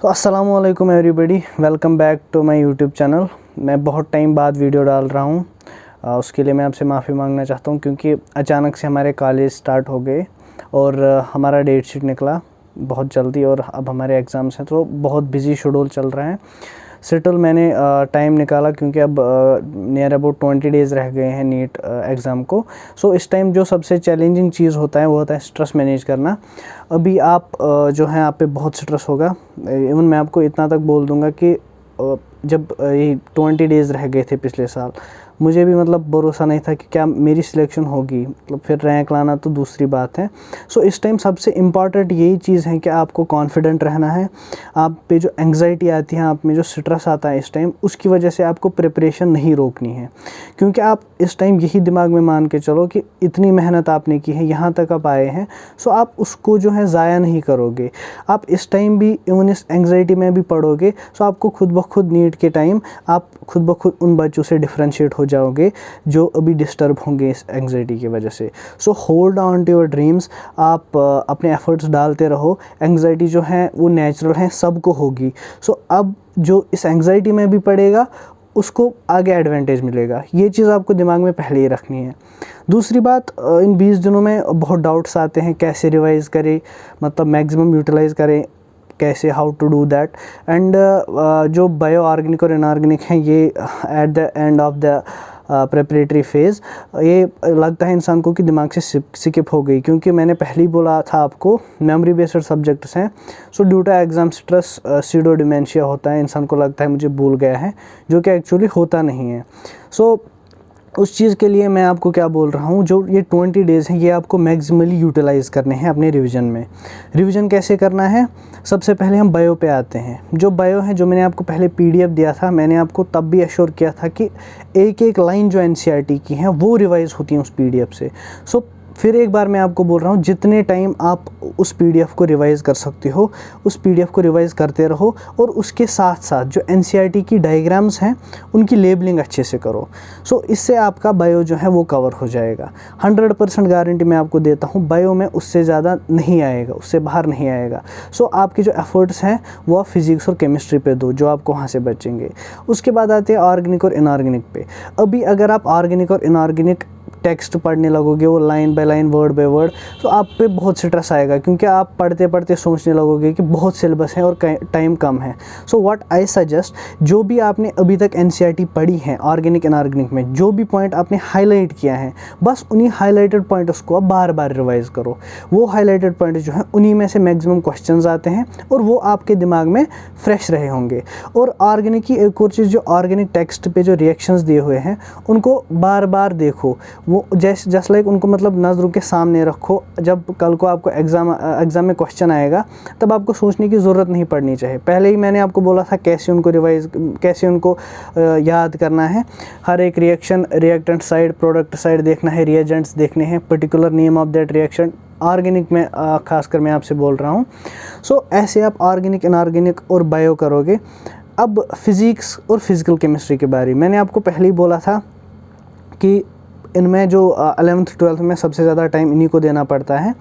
तो अस्सलामु अलैकुम everybody, welcome back to my YouTube channel. मैं बहुत टाइम बाद वीडियो डाल रहा हूँ, उसके लिए मैं आपसे माफ़ी मांगना चाहता हूँ क्योंकि अचानक से हमारे कॉलेज स्टार्ट हो गए और हमारा डेट शीट निकला बहुत जल्दी और अब हमारे एग्ज़ाम्स हैं, तो बहुत बिजी शेड्यूल चल रहा है। स्टिल मैंने टाइम निकाला क्योंकि अब नियर अबाउट 20 डेज़ रह गए हैं नीट एग्ज़ाम को। सो इस टाइम जो सबसे चैलेंजिंग चीज़ होता है वो होता है स्ट्रेस मैनेज करना। अभी आप जो हैं आप पे बहुत स्ट्रेस होगा। इवन मैं आपको इतना तक बोल दूंगा कि जब ये 20 डेज़ रह गए थे पिछले साल, मुझे भी मतलब भरोसा नहीं था कि क्या मेरी सिलेक्शन होगी, मतलब फिर रैंक लाना तो दूसरी बात है। सो इस टाइम सबसे इम्पॉर्टेंट यही चीज़ है कि आपको कॉन्फिडेंट रहना है। आप पे जो एंग्जाइटी आती है, आप में जो स्ट्रेस आता है इस टाइम, उसकी वजह से आपको प्रिपरेशन नहीं रोकनी है, क्योंकि आप इस टाइम यही दिमाग में मान के चलो कि इतनी मेहनत आपने की है, यहाँ तक आप आए हैं, सो आप उसको जो है ज़ाया नहीं करोगे। आप इस टाइम भी इवन इस एंग्जाइटी में भी पढ़ोगे, सो आपको खुद ब खुद नीट के टाइम आप खुद ब खुद उन बच्चों से डिफ्रेंशिएट हो जाओगे जो अभी डिस्टर्ब होंगे इस एंग्जाइटी की वजह से। So hold on to your dreams. आप अपने एफर्ट्स डालते रहो। एंग्जाइटी जो है वो नेचुरल है, सबको होगी। सो अब जो इस एंग्जाइटी में भी पड़ेगा उसको आगे एडवांटेज मिलेगा। ये चीज़ आपको दिमाग में पहले ही रखनी है। दूसरी बात, इन 20 दिनों में बहुत डाउट्स आते हैं, कैसे रिवाइज़ करें, मतलब मैक्सिमम यूटिलाइज़ करें कैसे, how to do that. And जो बायो ऑर्गेनिक और इनऑर्गेनिक हैं, ये at the end of the preparatory phase ये लगता है इंसान को कि दिमाग से स्किप हो गई, क्योंकि मैंने पहले ही बोला था आपको मेमोरी बेस्ड सब्जेक्ट्स हैं। So due to exam stress pseudo dementia होता है, इंसान को लगता है मुझे भूल गया है, जो कि एक्चुअली होता नहीं है। सो उस चीज़ के लिए मैं आपको क्या बोल रहा हूँ, जो ये 20 डेज़ हैं ये आपको मैक्सिमली यूटिलाइज़ करने हैं अपने रिवीजन में। रिवीजन कैसे करना है? सबसे पहले हम बायो पे आते हैं। जो बायो है, जो मैंने आपको पहले पीडीएफ दिया था, मैंने आपको तब भी एश्योर किया था कि एक एक लाइन जो एनसीईआरटी की हैं वो रिवाइज़ होती हैं उस पीडीएफ से। सो फिर एक बार मैं आपको बोल रहा हूँ, जितने टाइम आप उस पीडीएफ को रिवाइज़ कर सकते हो उस पीडीएफ को रिवाइज़ करते रहो, और उसके साथ साथ जो एनसीईआरटी की डायग्राम्स हैं उनकी लेबलिंग अच्छे से करो। सो इससे आपका बायो जो है वो कवर हो जाएगा। 100% गारंटी मैं आपको देता हूँ, बायो में उससे ज़्यादा नहीं आएगा, उससे बाहर नहीं आएगा। सो आपके जो एफर्ट्स हैं वो आप फिज़िक्स और केमिस्ट्री पे दो, जो आपको वहाँ से बचेंगे। उसके बाद आते हैं ऑर्गेनिक और इनऑर्गेनिक पे। अभी अगर आप ऑर्गेनिक और इनऑर्गेनिक टेक्स्ट पढ़ने लगोगे, वो line by line word by word, तो आप पे बहुत स्ट्रेस आएगा, क्योंकि आप पढ़ते पढ़ते सोचने लगोगे कि बहुत सिलेबस है और टाइम कम है। सो व्हाट आई सजेस्ट, जो भी आपने अभी तक एनसीईआरटी पढ़ी है ऑर्गेनिक इनऑर्गेनिक में, जो भी पॉइंट आपने हाईलाइट किया है, बस उन्हीं हाईलाइटेड पॉइंट्स को आप बार बार रिवाइज करो। वो हाईलाइटेड पॉइंट जो है उन्हीं में से मैक्सिमम क्वेश्चंस आते हैं और वो आपके दिमाग में फ्रेश रहे होंगे। और ऑर्गेनिक की एक और चीज़, जो ऑर्गेनिक टेक्स्ट पे जो रिएक्शंस दिए हुए हैं उनको बार बार देखो, वो जस्ट लाइक उनको मतलब नज़रों के सामने रखो। जब कल को आपको एग्ज़ाम में क्वेश्चन आएगा तब आपको सोचने की ज़रूरत नहीं पड़नी चाहिए। पहले ही मैंने आपको बोला था कैसे उनको कैसे उनको याद करना है। हर एक reaction, reactant side, product side देखना है, रिएजेंट्स देखने हैं, particular name of that reaction. Organic में खासकर मैं आपसे बोल रहा हूँ। सो ऐसे आप ऑर्गेनिक, इनऑर्गेनिक और बायो करोगे। अब फिज़िक्स और फिज़िकल केमिस्ट्री के बारे में मैंने आपको पहले ही बोला था कि इनमें जो 11th 12th में सबसे ज़्यादा टाइम इन्हीं को देना पड़ता है,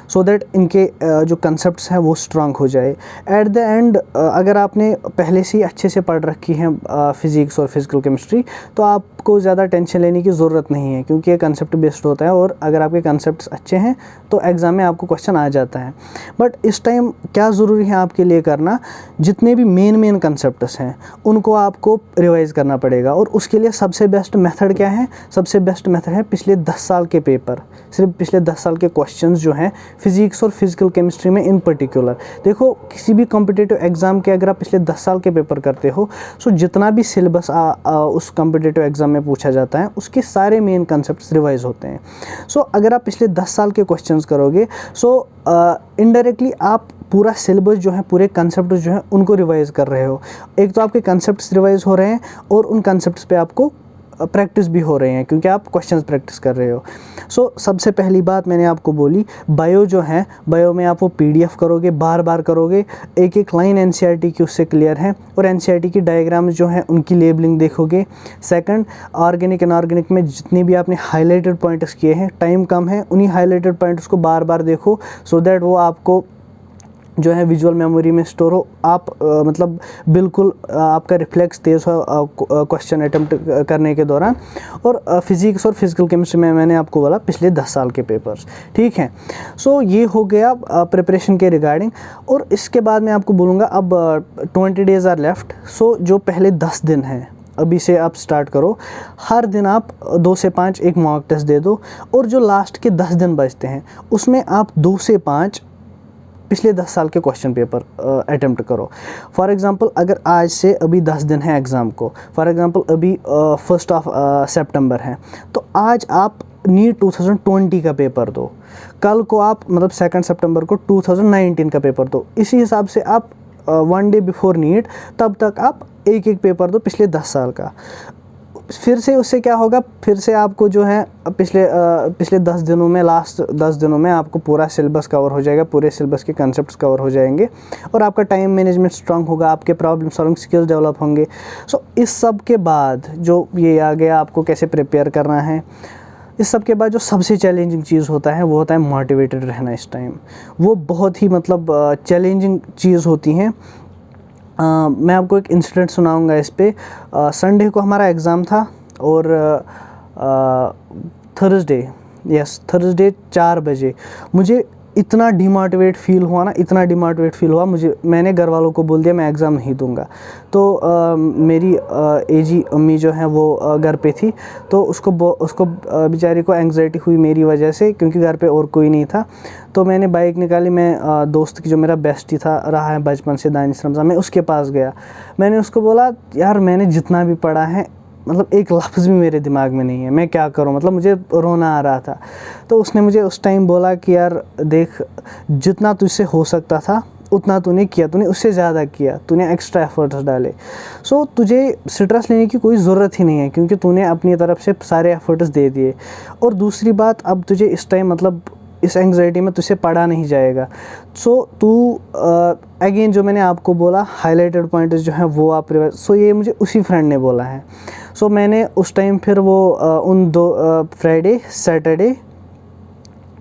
सो दैट इनके जो कंसेप्ट्स हैं वो स्ट्रांग हो जाए। एट द एंड अगर आपने पहले से ही अच्छे से पढ़ रखी है फिज़िक्स और फिज़िकल केमिस्ट्री, तो आपको ज़्यादा टेंशन लेने की ज़रूरत नहीं है, क्योंकि ये कंसेप्ट बेस्ड होता है, और अगर आपके कंसेप्ट्स अच्छे हैं तो एग्ज़ाम में आपको क्वेश्चन आ जाता है। बट इस टाइम क्या ज़रूरी है आपके लिए करना, जितने भी मेन कंसेप्ट्स हैं उनको आपको रिवाइज़ करना पड़ेगा। और उसके लिए सबसे बेस्ट मेथड क्या है? सबसे बेस्ट मेथड है पिछले 10 साल के पेपर, सिर्फ पिछले 10 साल के क्वेश्चंस जो हैं फिज़िक्स और फिज़िकल केमिस्ट्री में इन पर्टिकुलर। देखो, किसी भी कॉम्पिटिटिव एग्ज़ाम के अगर आप पिछले 10 साल के पेपर करते हो, सो जितना भी सिलेबस उस कॉम्पिटिटिव एग्ज़ाम में पूछा जाता है उसके सारे मेन कंसेप्ट्स रिवाइज होते हैं। सो अगर आप पिछले 10 साल के क्वेश्चंस करोगे, सो इनडायरेक्टली आप पूरा सिलेबस जो है, पूरे कंसेप्ट जो हैं उनको रिवाइज़ कर रहे हो। एक तो आपके कंसेप्ट्स रिवाइज़ हो रहे हैं और उन कंसेप्ट्स पे आपको प्रैक्टिस भी हो रहे हैं, क्योंकि आप क्वेश्चंस प्रैक्टिस कर रहे हो। सो सबसे पहली बात मैंने आपको बोली, बायो जो है, बायो में आप वो पीडीएफ करोगे, बार बार करोगे, एक एक लाइन एनसीईआरटी की उससे क्लियर है, और एनसीईआरटी की डायग्राम्स जो हैं उनकी लेबलिंग देखोगे। सेकंड, ऑर्गेनिक इनऑर्गेनिक में जितने भी आपने हाईलाइटेड पॉइंट्स किए हैं, टाइम कम है, उन्हीं हाईलाइटेड पॉइंट्स को बार बार देखो, सो दैट वो आपको जो है विजुअल मेमोरी में स्टोर हो, आप मतलब बिल्कुल आपका रिफ्लेक्स तेज़ हो क्वेश्चन अटेम्प्ट करने के दौरान। और फिज़िक्स और फिजिकल केमिस्ट्री में मैंने आपको बोला पिछले 10 साल के पेपर्स, ठीक है। सो ये हो गया प्रिपरेशन के रिगार्डिंग। और इसके बाद मैं आपको बोलूँगा अब 20 डेज़ आर लेफ्ट। सो जो पहले 10 दिन हैं अभी से आप स्टार्ट करो, हर दिन आप 2 से 5 एक मॉक टेस्ट दे दो। और जो लास्ट के 10 दिन बचते हैं उसमें आप 2 से 5 पिछले 10 साल के क्वेश्चन पेपर अटेम्प्ट करो। फॉर एग्ज़ाम्पल अगर आज से अभी 10 दिन है एग्ज़ाम को, फॉर एग्ज़ाम्पल अभी 1 सितंबर है, तो आज आप नीट 2020 का पेपर दो, कल को आप मतलब 2 सितंबर को 2019 का पेपर दो। इसी हिसाब से आप 1 डे बिफोर नीट तब तक आप एक एक पेपर दो पिछले 10 साल का। फिर से उससे क्या होगा, फिर से आपको जो है पिछले 10 दिनों में, लास्ट 10 दिनों में आपको पूरा सिलेबस कवर हो जाएगा, पूरे सिलेबस के कंसेप्ट्स कवर हो जाएंगे और आपका टाइम मैनेजमेंट स्ट्रांग होगा, आपके प्रॉब्लम सॉल्विंग स्किल्स डेवलप होंगे। सो इस सब के बाद जो ये आ गया आपको कैसे प्रिपेयर करना है, इस सब के बाद जो सबसे चैलेंजिंग चीज़ होता है वो होता है मोटिवेटेड रहना। इस टाइम वो बहुत ही मतलब चैलेंजिंग चीज़ होती हैं। मैं आपको एक इंसिडेंट सुनाऊंगा इस पे। संडे को हमारा एग्ज़ाम था और थर्सडे 4 बजे मुझे इतना डिमोटिवेट फील हुआ ना, इतना डिमोटिवेट फील हुआ मैंने घर वालों को बोल दिया मैं एग्ज़ाम नहीं दूंगा। तो मेरी एजी अम्मी जो है वो घर पे थी, तो उसको बेचारी को एंग्जाइटी हुई मेरी वजह से, क्योंकि घर पे और कोई नहीं था। तो मैंने बाइक निकाली, मैं दोस्त की जो मेरा बेस्टी था रहा है बचपन से, दानिश रमज़ान, मैं उसके पास गया। मैंने उसको बोला यार मैंने जितना भी पढ़ा है मतलब एक लफ्ज़ भी मेरे दिमाग में नहीं है, मैं क्या करूं, मतलब मुझे रोना आ रहा था। तो उसने मुझे उस टाइम बोला कि यार देख, जितना तुझसे हो सकता था उतना तूने किया, तूने उससे ज़्यादा किया, तूने एक्स्ट्रा एफर्ट्स डाले। सो तुझे स्ट्रेस लेने की कोई ज़रूरत ही नहीं है, क्योंकि तूने अपनी तरफ से सारे एफर्ट्स दे दिए। और दूसरी बात, अब तुझे इस टाइम मतलब इस एंग्जाइटी में तुझसे पढ़ा नहीं जाएगा। सो तू अगेन जो मैंने आपको बोला हाईलाइटेड पॉइंट्स जो हैं वो आप रिवाइज। सो ये मुझे उसी फ्रेंड ने बोला है। सो मैंने उस टाइम फिर वो उन दो फ्राइडे सैटरडे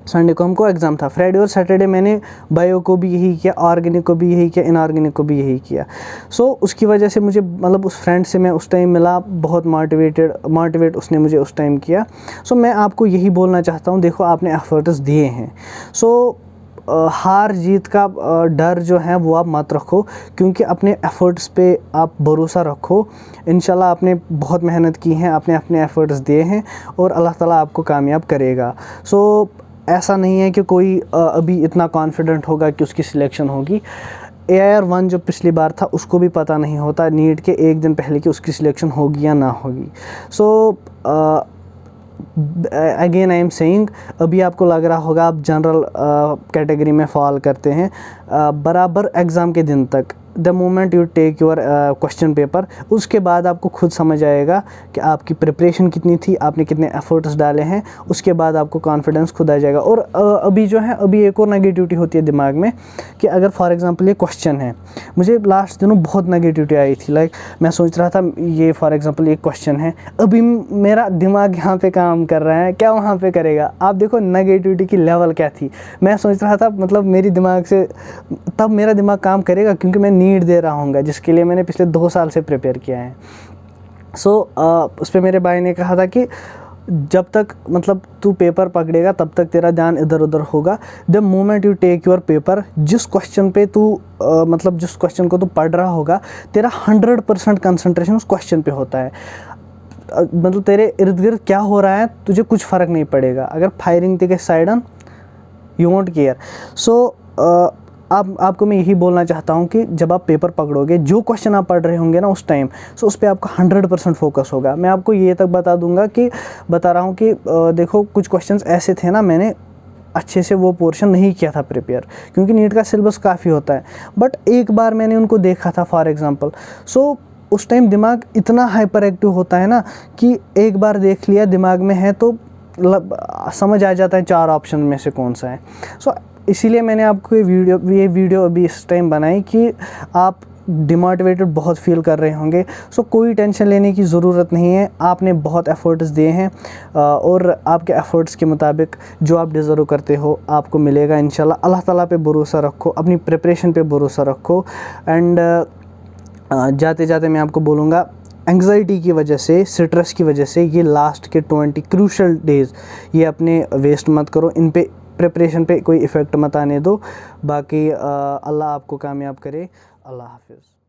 संडे को हमको एग्ज़ाम था, फ्राइडे और सैटरडे मैंने बायो को भी यही किया, ऑर्गेनिक को भी यही किया, इनऑर्गेनिक को भी यही किया। सो उसकी वजह से मुझे मतलब उस फ्रेंड से मैं उस टाइम मिला, बहुत मोटिवेट उसने मुझे उस टाइम किया। सो मैं आपको यही बोलना चाहता हूँ, देखो आपने एफर्ट्स दिए हैं। सो हार जीत का डर जो है वो आप मत रखो, क्योंकि अपने एफ़र्ट्स पे आप भरोसा रखो। इंशाल्लाह आपने बहुत मेहनत की है, आपने अपने एफ़र्ट्स दिए हैं और अल्लाह ताला आपको कामयाब करेगा। सो ऐसा नहीं है कि कोई अभी इतना कॉन्फिडेंट होगा कि उसकी सिलेक्शन होगी। AIR-1 जो पिछली बार था उसको भी पता नहीं होता नीट के एक दिन पहले कि उसकी सिलेक्शन होगी या ना होगी। So again I am saying, अभी आपको लग रहा होगा आप जनरल कैटेगरी में फॉल करते हैं, बराबर एग्ज़ाम के दिन तक, the moment you take your question paper, उसके बाद आपको खुद समझ आएगा कि आपकी प्रिपरेशन कितनी थी, आपने कितने एफर्ट्स डाले हैं, उसके बाद आपको कॉन्फिडेंस खुद आ जाएगा। और अभी जो है अभी एक और नेगेटिविटी होती है दिमाग में कि अगर फॉर एग्जांपल ये क्वेश्चन है, मुझे लास्ट दिनों बहुत नेगेटिविटी आई थी। लाइक मैं सोच रहा था ये फॉर एग्जांपल ये क्वेश्चन है, अभी मेरा दिमाग यहाँ पे काम कर रहा है, क्या वहाँ पे करेगा। आप देखो नेगेटिविटी की लेवल क्या थी। मैं सोच रहा था मतलब मेरी दिमाग से तब मेरा दिमाग काम करेगा क्योंकि मैं नीट दे रहा हूँगा, जिसके लिए मैंने पिछले 2 साल से प्रिपेयर किया है। सो उस पर मेरे भाई ने कहा था कि जब तक मतलब तू पेपर पकड़ेगा तब तक तेरा ध्यान इधर उधर होगा। The moment you take your paper, जिस क्वेश्चन पे तू मतलब जिस क्वेश्चन को तू पढ़ रहा होगा, तेरा 100% कंसंट्रेशन उस क्वेश्चन पे होता है। मतलब तेरे इर्द गिर्द क्या हो रहा है तुझे कुछ फ़र्क नहीं पड़ेगा। अगर फायरिंग थी के side on you won't care. So आपको मैं यही बोलना चाहता हूँ कि जब आप पेपर पकड़ोगे, जो क्वेश्चन आप पढ़ रहे होंगे ना उस टाइम, सो उस पर आपका 100% फोकस होगा। मैं आपको ये तक बता रहा हूँ कि देखो कुछ क्वेश्चंस ऐसे थे ना, मैंने अच्छे से वो पोर्शन नहीं किया था प्रिपेयर, क्योंकि नीट का सिलेबस काफ़ी होता है, बट एक बार मैंने उनको देखा था फॉर एग्ज़ाम्पल। सो उस टाइम दिमाग इतना हाइपर एक्टिव होता है ना कि एक बार देख लिया दिमाग में है तो समझ आ जाता है 4 ऑप्शन में से कौन सा है। सो इसीलिए मैंने आपको ये वीडियो अभी इस टाइम बनाई कि आप डिमोटिवेटेड बहुत फील कर रहे होंगे। सो कोई टेंशन लेने की ज़रूरत नहीं है, आपने बहुत एफ़र्ट्स दिए हैं और आपके एफ़र्ट्स के मुताबिक जो आप डिज़र्व करते हो आपको मिलेगा इंशाल्लाह। अल्लाह ताला पे भरोसा रखो, अपनी प्रिपरेशन पे भरोसा रखो। एंड जाते जाते मैं आपको बोलूँगा, एंग्जाइटी की वजह से, स्ट्रेस की वजह से ये लास्ट के 20 क्रूशल डेज़ ये अपने वेस्ट मत करो, इन पे प्रिपरेशन पे कोई इफ़ेक्ट मत आने दो। बाकी अल्लाह आपको कामयाब करे। अल्लाह हाफ़िज़।